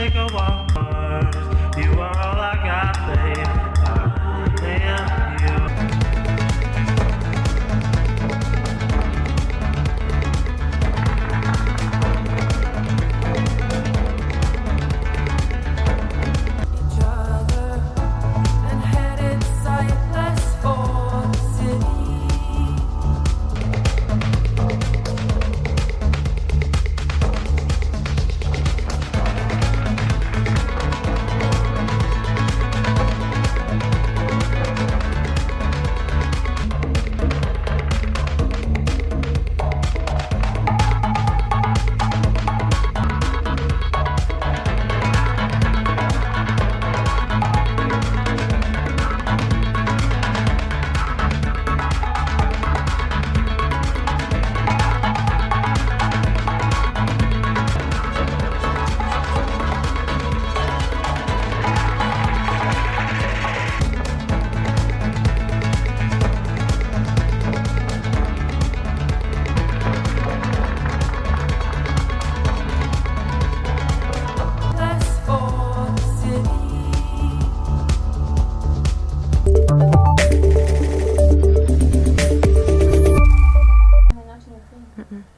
take a walk Mars. You are all I got, babe. I am you.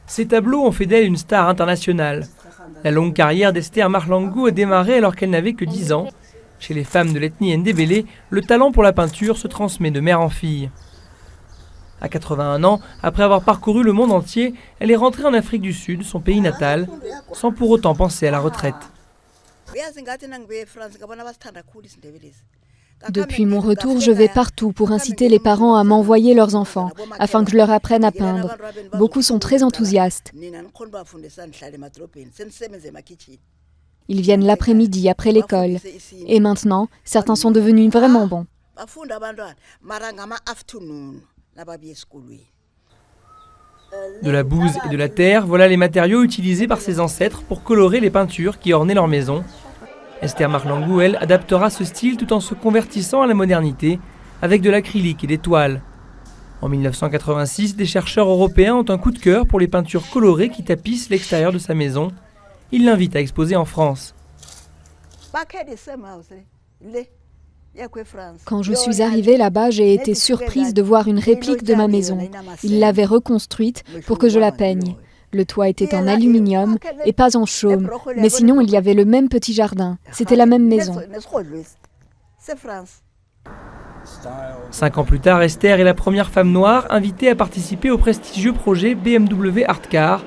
Ces tableaux ont fait d'elle une star internationale. La longue carrière d'Esther Mahlangu a démarré alors qu'elle n'avait que 10 ans. Chez les femmes de l'ethnie Ndébélé, le talent pour la peinture se transmet de mère en fille. À 81 ans, après avoir parcouru le monde entier, elle est rentrée en Afrique du Sud, son pays natal, sans pour autant penser à la retraite. Depuis mon retour, je vais partout pour inciter les parents à m'envoyer leurs enfants, afin que je leur apprenne à peindre. Beaucoup sont très enthousiastes. Ils viennent l'après-midi, après l'école. Et maintenant, certains sont devenus vraiment bons. De la bouse et de la terre, voilà les matériaux utilisés par ses ancêtres pour colorer les peintures qui ornaient leur maison. Esther Mahlangu, elle, adaptera ce style tout en se convertissant à la modernité avec de l'acrylique et des toiles. En 1986, des chercheurs européens ont un coup de cœur pour les peintures colorées qui tapissent l'extérieur de sa maison. Ils l'invitent à exposer en France. Quand je suis arrivée là-bas, j'ai été surprise de voir une réplique de ma maison. Ils l'avaient reconstruite pour que je la peigne. Le toit était en aluminium et pas en chaume, mais sinon il y avait le même petit jardin. C'était la même maison. 5 ans plus tard, Esther est la première femme noire invitée à participer au prestigieux projet BMW Art Car.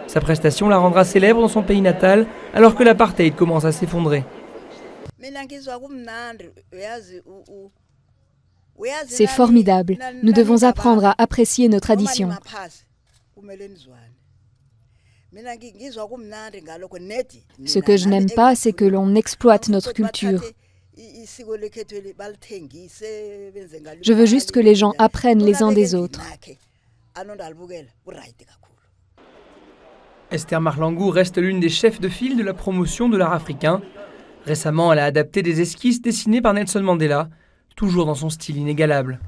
Sa prestation la rendra célèbre dans son pays natal alors que l'apartheid commence à s'effondrer. C'est formidable. Nous devons apprendre à apprécier nos traditions. Ce que je n'aime pas, c'est que l'on exploite notre culture. Je veux juste que les gens apprennent les uns des autres. Esther Mahlangu reste l'une des chefs de file de la promotion de l'art africain. Récemment, elle a adapté des esquisses dessinées par Nelson Mandela, toujours dans son style inégalable.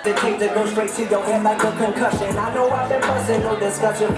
The king that goes straight to your head like a concussion. I know I've been buzzing, no discussion.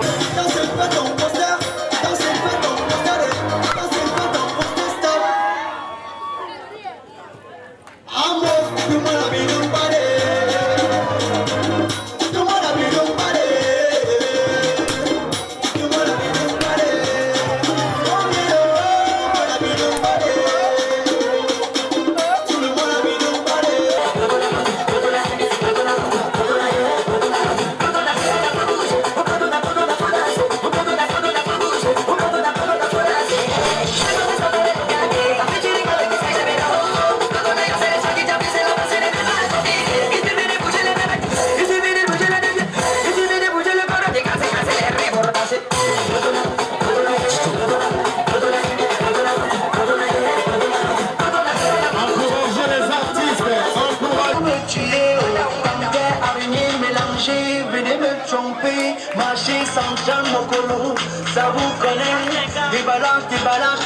Marcher sans jambe au colon, ça vous connaît. Des balances,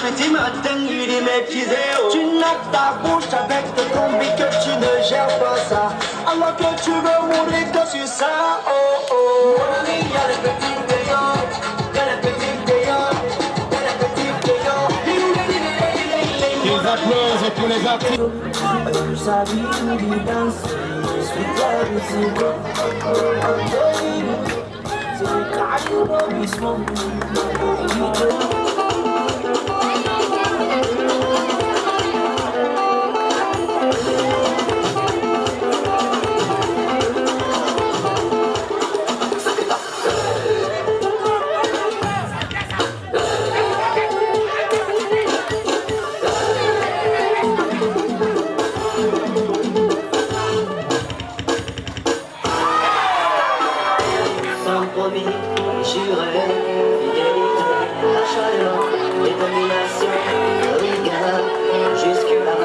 petit matin, il est métisé. Tu n'as ta bouche avec ton combi que tu ne gères pas ça. Allah que tu veux mourir que sur ça, oh oh. Mon ami, y'a les petits payants, y'a les petits payants, y'a les petits payants. Ils applaudissent pour les artistes. Sa vie nous danse, sous la musique. C'est le carrément. Compromis, juré, fidélité, la chaleur, détermination, rigueur. Jusque-là,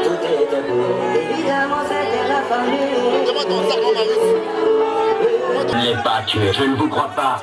tout était beau. Évidemment, c'était la famille. Je ne l'ai pas tué, je ne vous crois pas.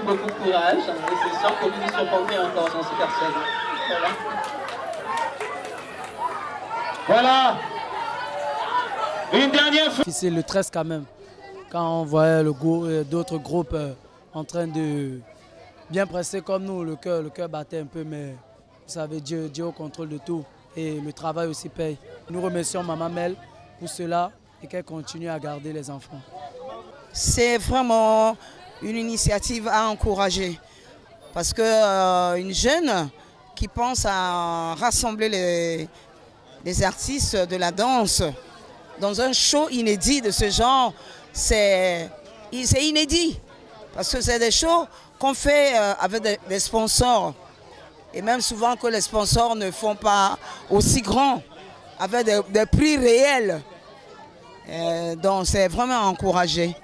Beaucoup de courage, et c'est sûr qu'on nous surprendrait encore, j'en suis persuadé. Voilà. Une dernière fois. C'est le 13 quand même. Quand on voyait d'autres groupes en train de bien presser comme nous, le cœur battait un peu, mais vous savez, Dieu au contrôle de tout. Et le travail aussi paye. Nous remercions Maman Mel pour cela et qu'elle continue à garder les enfants. C'est vraiment une initiative à encourager parce que une jeune qui pense à rassembler les artistes de la danse dans un show inédit de ce genre, c'est inédit parce que c'est des shows qu'on fait avec des sponsors et même souvent que les sponsors ne font pas aussi grands avec des prix réels, donc c'est vraiment encouragé.